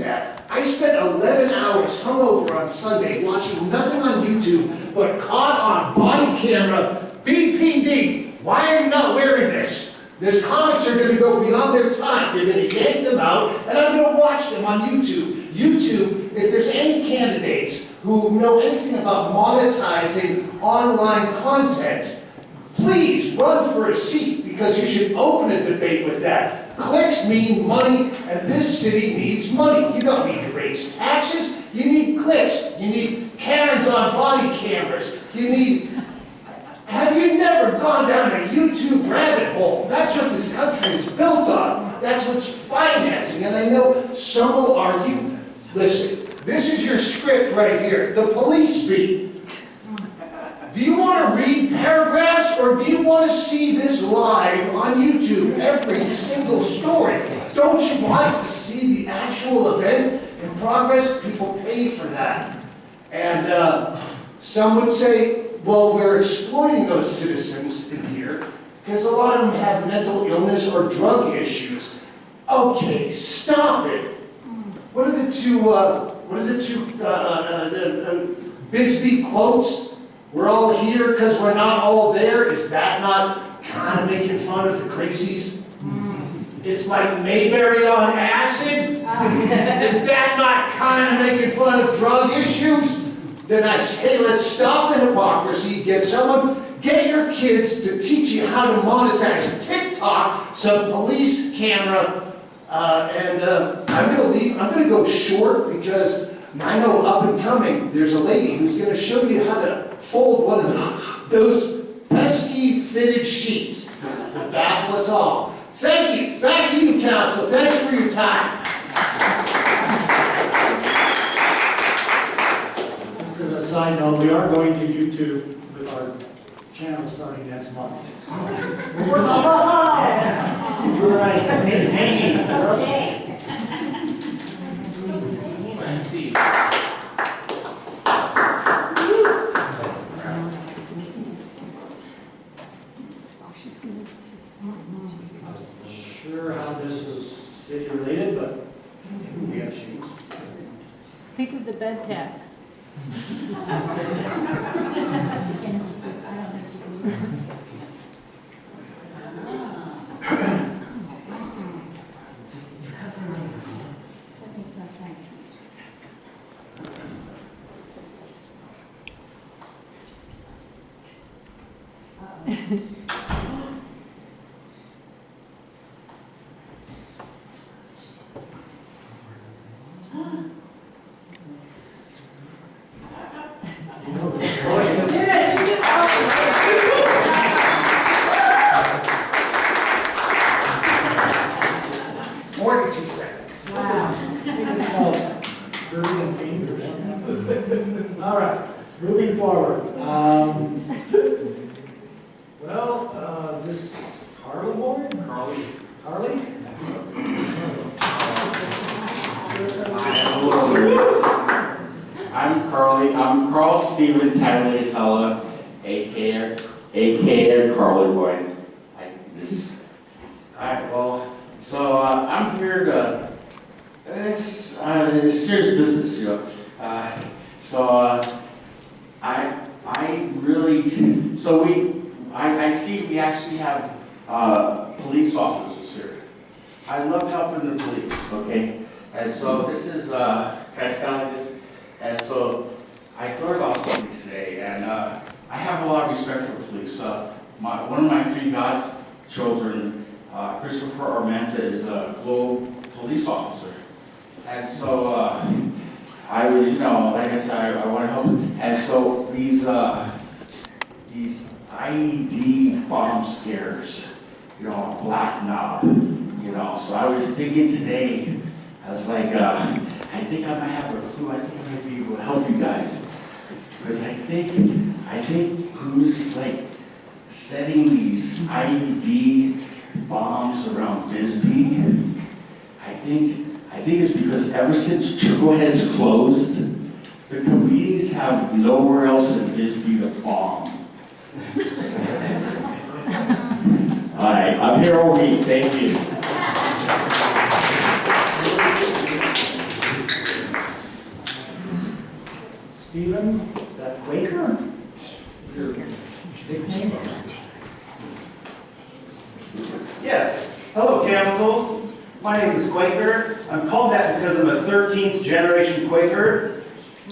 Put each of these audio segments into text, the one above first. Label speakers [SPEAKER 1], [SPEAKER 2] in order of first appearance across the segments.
[SPEAKER 1] that. I spent 11 hours hungover on Sunday watching nothing on YouTube but caught on body camera BPD. Why are you not wearing this? These comics are going to go beyond their time. You're going to yank them out, and I'm going to watch them on YouTube. YouTube, if there's any candidates who know anything about monetizing online content, please run for a seat, because you should open a debate with that. Clicks mean money, and this city needs money. You don't need to raise taxes. You need clicks. You need Karens on body cameras. You need... Have you never gone down a YouTube rabbit hole? That's what this country is built on. That's what's financing. And I know some will argue, listen, this is your script right here, the police beat. Do you want to read paragraphs, or do you want to see this live on YouTube, every single story? Don't you want to see the actual event in progress? People pay for that. And some would say, well, we're exploiting those citizens in here because a lot of them have mental illness or drug issues. Okay, stop it. What are the two Bisbee quotes? We're all here because we're not all there. Is that not kind of making fun of the crazies? It's like Mayberry on acid? Is that not kind of making fun of drug issues? Then I say, let's stop the hypocrisy, get your kids to teach you how to monetize TikTok, some police camera, and I'm going to go short because I know up and coming, there's a lady who's going to show you how to fold one of those pesky fitted sheets. Baffle us all. Thank you. Back to you, Council. Thanks for your time.
[SPEAKER 2] As a side note, we are going to YouTube with our channel starting next month. Yeah. You're right. Okay.
[SPEAKER 3] Let's see.
[SPEAKER 2] Sure how this is city related, but we have sheets.
[SPEAKER 4] Think of the bed tax.
[SPEAKER 2] All right, moving forward. Is this Carly boy? Carly?
[SPEAKER 3] I'm Carly. I'm Carl Steven Tyranny, aka Carly Boy. I'm here to. It's serious business, you know. I see we actually have police officers here. I love helping the police, okay? And so this is, can I sound like this? And so I thought about something today, and I have a lot of respect for police. One of my three godchildren, Christopher Armenta, is a Globe police officer. And so I was, you know, like I said, I want to help. And so these IED bomb scares, you know, black knob, you know. So I was thinking today, I was like, I think I might have a clue. I think I might be able to help you guys. Because I think who's like setting these IED bombs around Bisbee, I think it's because ever since Chuglehead's closed, the comedians have nowhere else in Bisbee to bomb. All right, I'm here all week. Thank you.
[SPEAKER 2] Stephen, is that Quaker? Your nickname?
[SPEAKER 5] Yes. Hello, Council. My name is Quaker. I'm called that because I'm a 13th generation Quaker.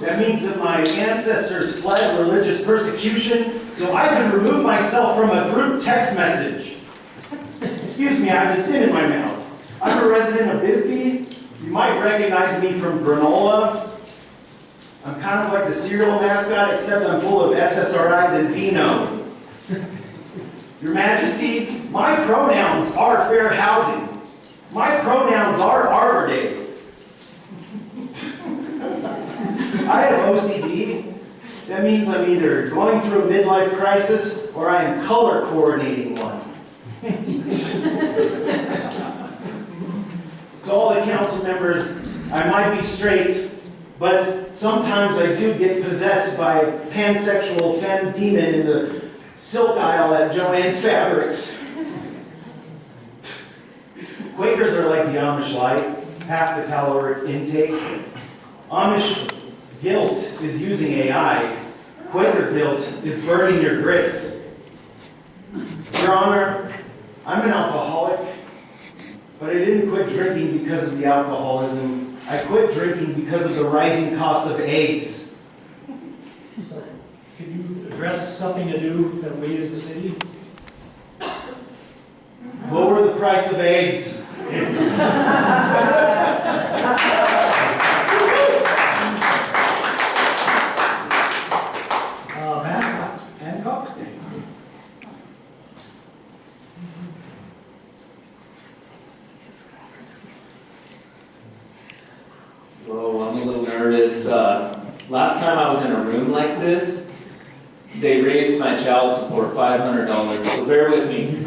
[SPEAKER 5] That means that my ancestors fled religious persecution so I could remove myself from a group text message. Excuse me, I have a sin in my mouth. I'm a resident of Bisbee. You might recognize me from granola. I'm kind of like the cereal mascot, except I'm full of SSRIs and Beano. Your Majesty, my pronouns are fair housing. My pronouns are Arbor Day. I have OCD. That means I'm either going through a midlife crisis or I am color coordinating one. To all the council members, I might be straight, but sometimes I do get possessed by a pansexual femme demon in the silk aisle at Joann's Fabrics. Quakers are like the Amish light, half the caloric intake. Amish guilt is using AI. Quaker guilt is burning your grits. Your Honor, I'm an alcoholic, but I didn't quit drinking because of the alcoholism. I quit drinking because of the rising cost of eggs.
[SPEAKER 2] So, could you address something to do that we as a city?
[SPEAKER 5] Lower the price of eggs.
[SPEAKER 2] Matt Hancock?
[SPEAKER 6] Whoa, I'm a little nervous. Last time I was in a room like this, they raised my child support $500, so bear with me.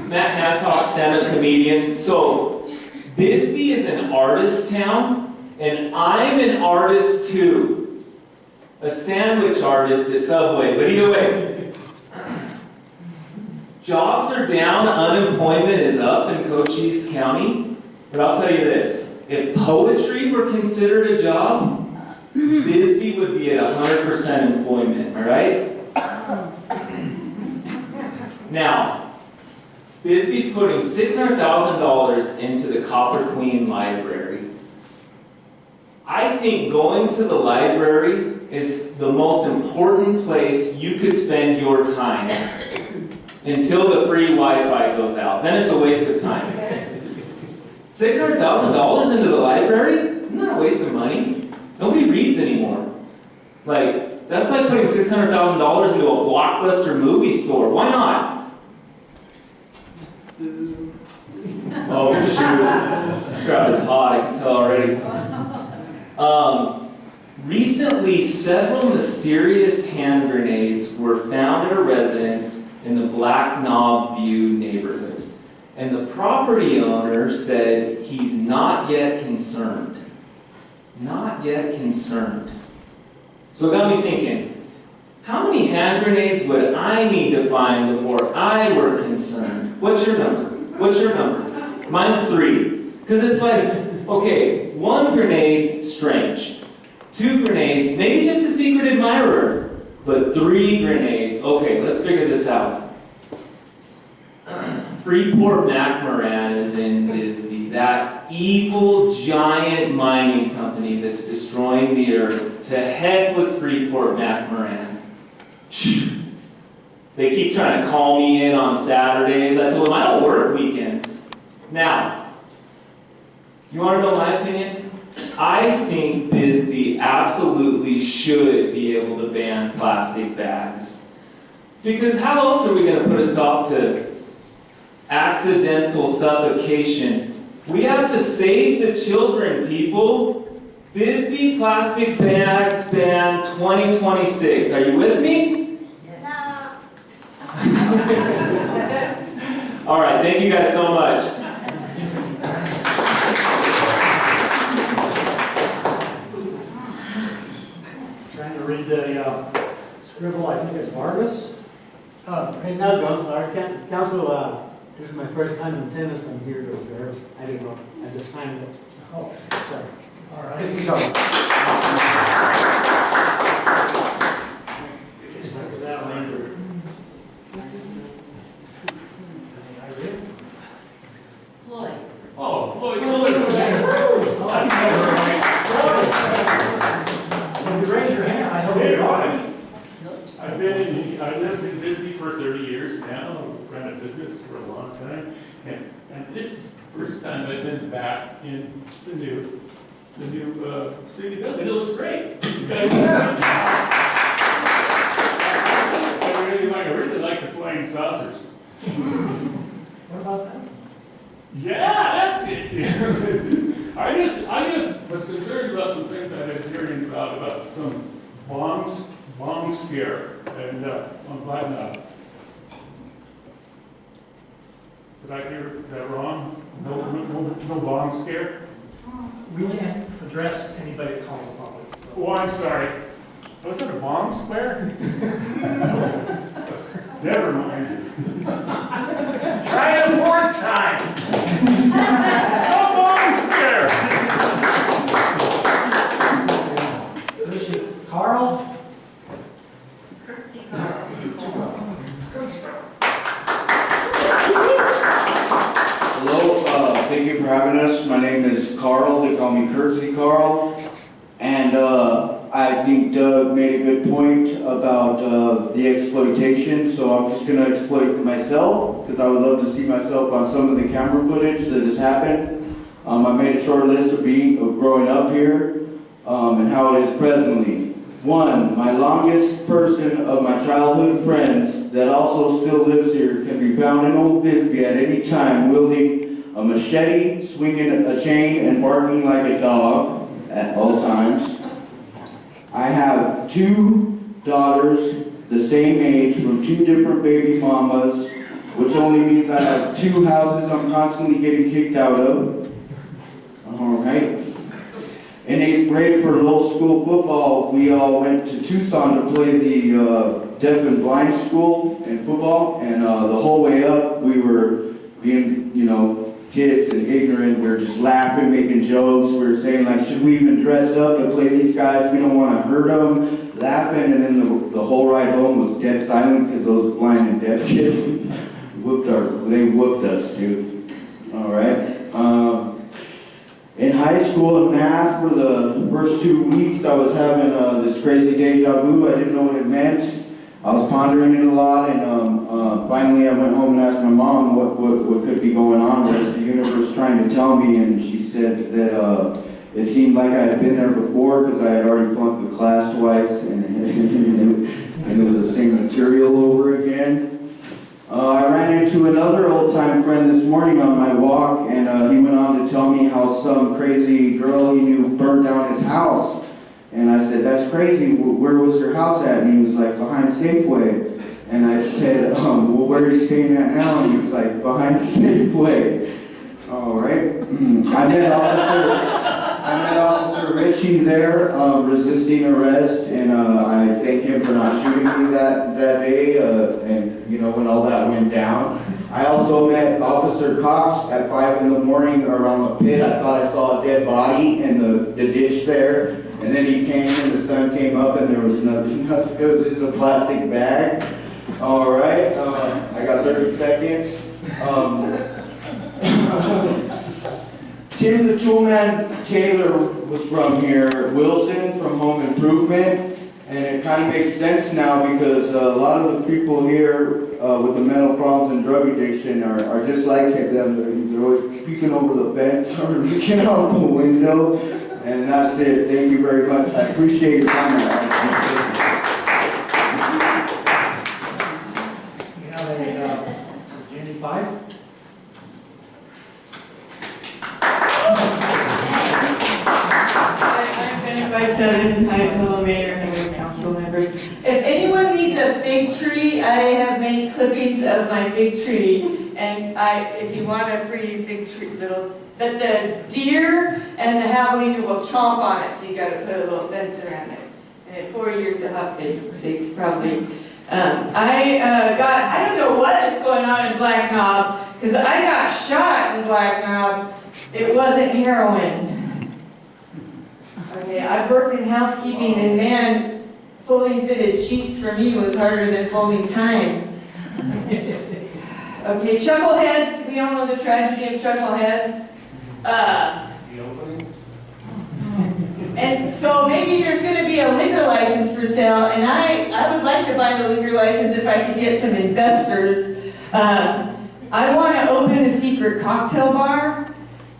[SPEAKER 6] Matt Hancock, stand-up comedian. So, Bisbee is an artist town, and I'm an artist too. A sandwich artist at Safeway, but either way. Jobs are down, unemployment is up in Cochise County, but I'll tell you this. If poetry were considered a job, Bisbee would be at 100% employment, all right? Now, Bisbee's putting $600,000 into the Copper Queen Library. I think going to the library is the most important place you could spend your time until the free Wi-Fi goes out. Then it's a waste of time. $600,000 into the library? Isn't that a waste of money? Nobody reads anymore. Like, that's like putting $600,000 into a Blockbuster movie store. Why not? Oh, shoot. This crowd is hot, I can tell already. Recently, several mysterious hand grenades were found at a residence in the Black Knob View neighborhood. And the property owner said he's not yet concerned. Not yet concerned. So it got me thinking, how many hand grenades would I need to find before I were concerned? What's your number? What's your number? Mine's 3. Because it's like, okay, 1 grenade, strange. 2 grenades, maybe just a secret admirer. But 3 grenades, okay, let's figure this out. Freeport McMoran is in Bisbee, that evil giant mining company that's destroying the earth. To heck with Freeport McMoran. They keep trying to call me in on Saturdays. I told them I don't work weekends. Now, you want to know my opinion? I think Bisbee absolutely should be able to ban plastic bags. Because how else are we going to put a stop to accidental suffocation? We have to save the children, people. Bisbee plastic bags ban 2026. Are you with me?
[SPEAKER 7] No.
[SPEAKER 6] All right, thank you guys so much.
[SPEAKER 2] Trying to read the scribble, I think it's Vargas.
[SPEAKER 8] Hey, now, Council, this is my first time in tennis. I'm here to observe. I didn't know. I just signed it.
[SPEAKER 2] Oh,
[SPEAKER 8] Sorry.
[SPEAKER 2] all right.
[SPEAKER 8] This is all.
[SPEAKER 7] back in the new city building. It looks great. You guys, I really like the flying saucers.
[SPEAKER 2] What about that?
[SPEAKER 7] Yeah, that's good too. I just was concerned about some things I've been hearing about some bomb scare and on Black Knob. Did I hear that wrong? No bomb scare?
[SPEAKER 2] We can't address anybody calling the public, so.
[SPEAKER 7] Oh, I'm sorry. Was it a bomb square? Never mind.
[SPEAKER 1] Try it a fourth time.
[SPEAKER 7] No bomb scare!
[SPEAKER 2] Who's she? Carl?
[SPEAKER 9] Hello, thank you for having us. My name is Carl. They call me Curtsy Carl. And I think Doug made a good point about the exploitation, so I'm just going to exploit myself because I would love to see myself on some of the camera footage that has happened. I made a short list of growing up here and how it is presently. One, my longest person of my childhood friends that also still lives here can be found in Old Bisbee at any time wielding a machete, swinging a chain, and barking like a dog at all times. I have 2 daughters the same age from 2 different baby mamas, which only means I have 2 houses I'm constantly getting kicked out of. All right. In 8th grade for low school football, we all went to Tucson to play the deaf and blind school in football, and the whole way up we were being, kids and ignorant. We were just laughing, making jokes. We were saying, like, should we even dress up to play these guys? We don't want to hurt them. Laughing, and then the whole ride home was dead silent because those blind and deaf kids they whooped us, dude. All right. In high school in math, for the first 2 weeks, I was having this crazy deja vu. I didn't know what it meant. I was pondering it a lot, and finally I went home and asked my mom what could be going on. Was the universe trying to tell me? And she said that it seemed like I had been there before because I had already flunked the class twice, and it was the same material over again. I ran into another old-time friend this morning on my walk, and he went on to tell me how some crazy girl he knew burned down his house. And I said, that's crazy, where was your house at? And he was like, behind Safeway. And I said, well, where are you staying at now? And he was like, behind Safeway. All right. I met Officer Richie there, resisting arrest, and I thank him for not shooting me that day, and when all that went down. I also met Officer Cox at 5 in the morning around the pit. I thought I saw a dead body in the ditch there, and then he came and the sun came up and there was nothing. It was just a plastic bag. All right, I got 30 seconds. Tim the Toolman Taylor was from here, Wilson from Home Improvement, and it kind of makes sense now because a lot of the people here with the mental problems and drug addiction are just like them. They're always peeking over the fence or looking out the window, and that's it. Thank you very much. I appreciate your time.
[SPEAKER 2] We have a Jenny 5.
[SPEAKER 10] Hello, Mayor and council members. If anyone needs a fig tree, I have made clippings of my fig tree, and if you want a free fig tree, but the deer and the javelina will chomp on it, so you got to put a little fence around it. And in 4 years, you'll have figs probably. I don't know what is going on in Black Knob, because I got shot in Black Knob. It wasn't heroin. Okay, I've worked in housekeeping, and man, fully fitted sheets for me was harder than folding time. Okay, chuckleheads, we all know the tragedy of chuckleheads.
[SPEAKER 1] The openings?
[SPEAKER 10] And so maybe there's going to be a liquor license for sale, and I would like to buy the liquor license if I could get some investors. I want to open a secret cocktail bar,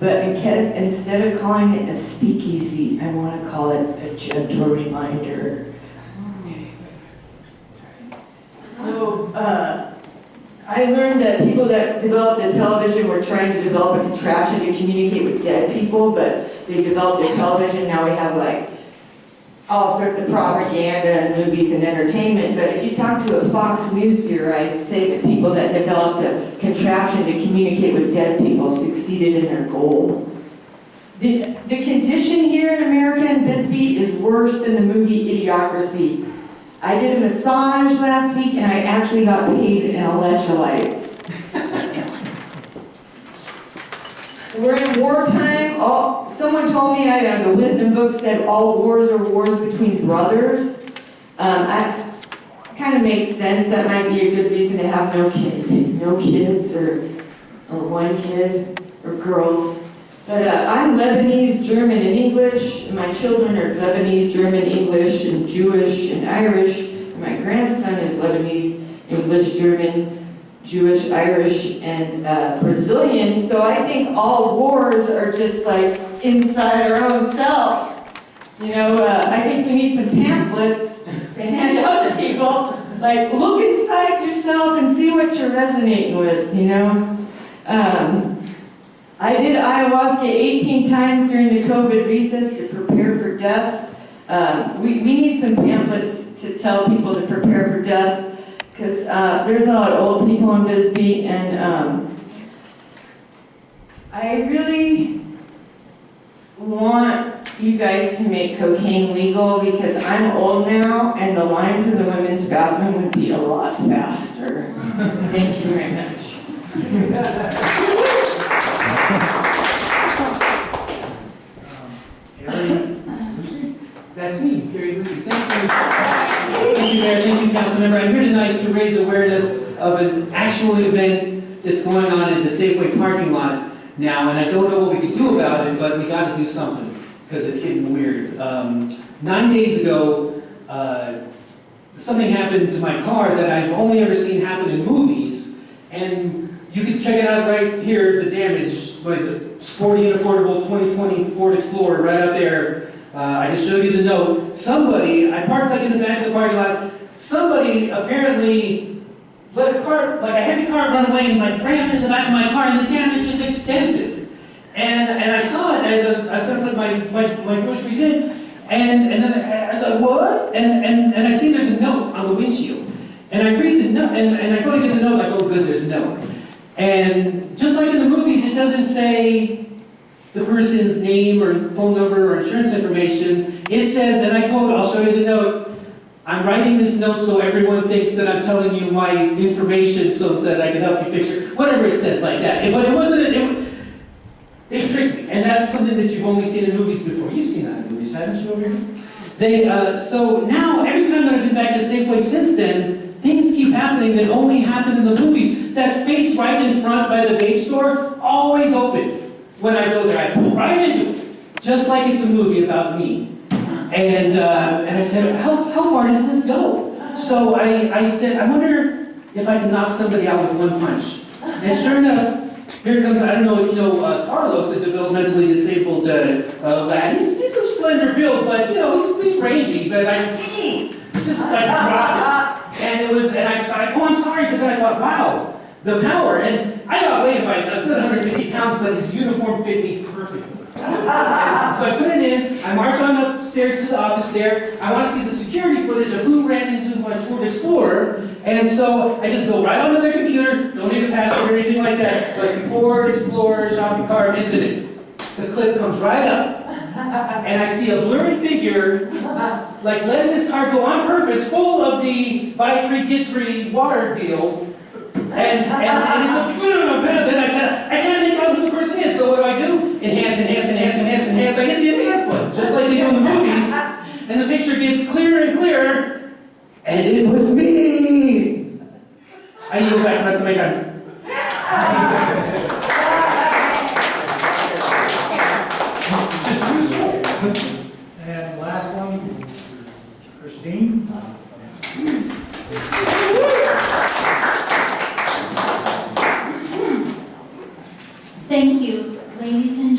[SPEAKER 10] But instead of calling it a speakeasy, I want to call it a gentle reminder. So, I learned that people that developed the television were trying to develop a contraption to communicate with dead people, but they developed the television, now we have like all sorts of propaganda and movies and entertainment. But if you talk to a Fox News viewer, I say that people that developed a contraption to communicate with dead people succeeded in their goal. The condition here in America in Bisbee is worse than the movie Idiocracy. I did a massage last week and I actually got paid in electrolytes. We're in wartime. Someone told me, the wisdom book said all wars are wars between brothers. Kind of makes sense. That might be a good reason to have no kids or one kid or girls. But I'm Lebanese, German, and English. And my children are Lebanese, German, English, and Jewish, and Irish. And my grandson is Lebanese, English, German, Jewish, Irish, and Brazilian. So I think all wars are just like inside our own selves. You know, I think we need some pamphlets to hand out to people. Like, look inside yourself and see what you're resonating with, you know? I did ayahuasca 18 times during the COVID recess to prepare for death. We need some pamphlets to tell people to prepare for death, because there's a lot of old people in Bisbee, and I really want you guys to make cocaine legal, because I'm old now, and the line to the women's bathroom would be a lot faster. Thank you very much.
[SPEAKER 11] That's me, Gary Lucy. Thank you. Thank you, Mayor. Thank you, Councilmember. I'm here tonight to raise awareness of an actual event that's going on at the Safeway parking lot now, and I don't know what we could do about it, but we got to do something because it's getting weird. 9 days ago, something happened to my car that I've only ever seen happen in movies, and you can check it out right here, the damage, by the sporty and affordable 2020 Ford Explorer right out there. I just showed you the note. Somebody, I parked like in the back of the parking lot, somebody apparently let a car, like a heavy car run away and like rammed in the back of my car, and the damage is extensive. And I saw it as I was going to put my groceries in, and then I was like, what? And I see there's a note on the windshield. And I read the note, and I go to get the note, like, oh good, there's a note. And just like in the movies, it doesn't say the person's name or phone number or insurance information. It says, and I quote, I'll show you the note, I'm writing this note so everyone thinks that I'm telling you my information so that I can help you fix your, whatever it says like that. But it wasn't, they tricked me. And that's something that you've only seen in movies before. You've seen that in movies, haven't you, over here? So now, every time that I've been back to Safeway since then, things keep happening that only happen in the movies. That space right in front by the vape store, always open. When I go there, I pull right into it, just like it's a movie about me. And I said, how far does this go? So I said, I wonder if I can knock somebody out with one punch. And sure enough, here comes, I don't know if you know Carlos, a developmentally disabled lad. He's a slender build, but you know, he's rangy, but I dropped it. And it was, and I was like, oh, I'm sorry, but then I thought, wow, the power. And I got weighed by a good 150 pounds, but his uniform fit me perfectly. So I put it in, I march on the stairs to the office there. I want to see the security footage of who ran into my Ford Explorer. And so I just go right onto their computer, don't need a password or anything like that, but Ford Explorer shopping cart incident. The clip comes right up, and I see a blurry figure, like letting this car go on purpose, full of the buy three, get three water deal. And it took, and I said, I can't make out who the person is, so what do? Enhance, enhance, enhance, enhance, enhance. I hit the enhance button, just like they do in the movies. And the picture gets clearer and clearer, and it was me. I yield back the rest of my time.
[SPEAKER 2] And last one, Christine.
[SPEAKER 12] Thank you, ladies and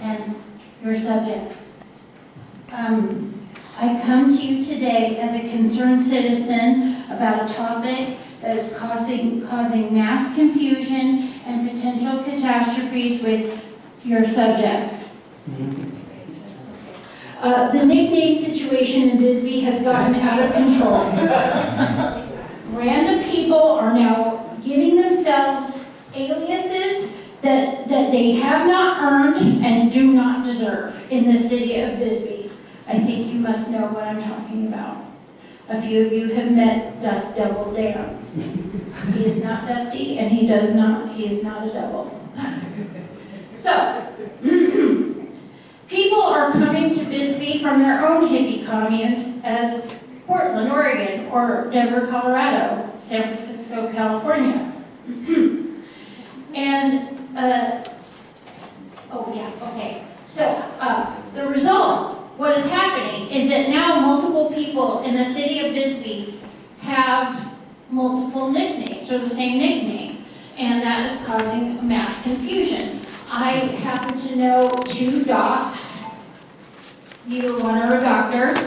[SPEAKER 12] and your subjects. I come to you today as a concerned citizen about a topic that is causing mass confusion and potential catastrophes with your subjects. The nickname situation in Bisbee has gotten out of control. Random people are now giving themselves aliases that they have not earned and do not deserve in the city of Bisbee. I think you must know what I'm talking about. A few of you have met Dust Devil Dan. He is not dusty, and he is not a devil. So, people are coming to Bisbee from their own hippie communes as Portland, Oregon, or Denver, Colorado, San Francisco, California. And, So, the result, what is happening is that now multiple people in the city of Bisbee have multiple nicknames, or the same nickname, and that is causing mass confusion. I happen to know 2 docs. Neither one are a doctor.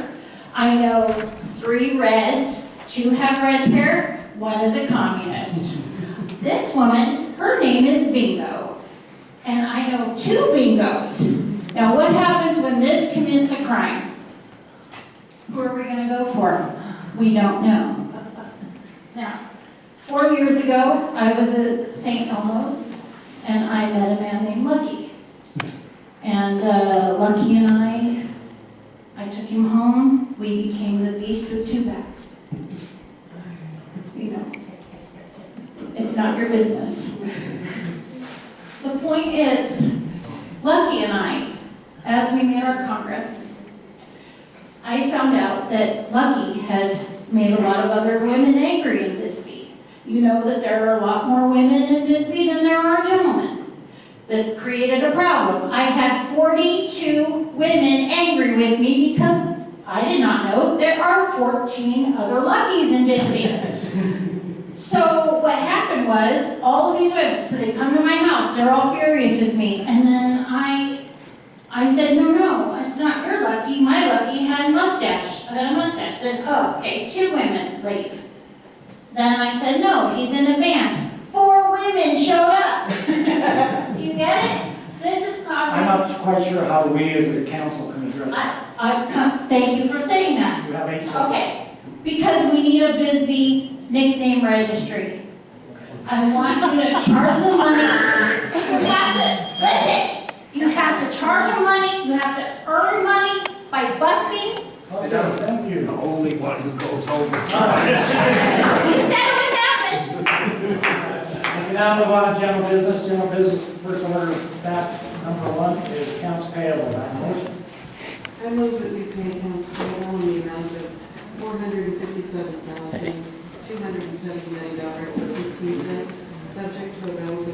[SPEAKER 12] I know 3 Reds, 2 have red hair, 1 is a communist. This woman, her name is Bingo, and I know 2 Bingos. Now what happens when this commits a crime? Who are we going to go for? We don't know. Now, 4 years ago, I was at St. Elmo's, and I met a man named Lucky. And Lucky and I took him home. We became the beast with 2 backs. You know, it's not your business. The point is, Lucky and I, as we made our Congress, I found out that Lucky had made a lot of other women angry in Bisbee. You know that there are a lot more women in Bisbee than there are gentlemen. This created a problem. I had 42 women angry with me because I did not know there are 14 other Luckies in Bisbee. So what happened was, all of these women, so they come to my house, they're all furious with me, and then I said, no, it's not your Lucky, my Lucky had a mustache. Then, okay, 2 women leave. Then I said, no, he's in a band. 4 women showed up. You get it? This is causing...
[SPEAKER 2] I'm not quite sure how we as a council can address that.
[SPEAKER 12] Thank you for saying that.
[SPEAKER 2] You have 8 seconds.
[SPEAKER 12] Okay, because we need a Bisbee nickname registry. I want you to charge them money. You have to charge them money, you have to earn money by busking.
[SPEAKER 2] Okay, thank you.
[SPEAKER 1] The only one who goes over.
[SPEAKER 12] You said it would happen.
[SPEAKER 2] We now move on to general business. General business, first order of fact, number 1 is accounts payable. Motion.
[SPEAKER 13] I move that we pay accounts payable in the amount of $457,279.15, subject to availability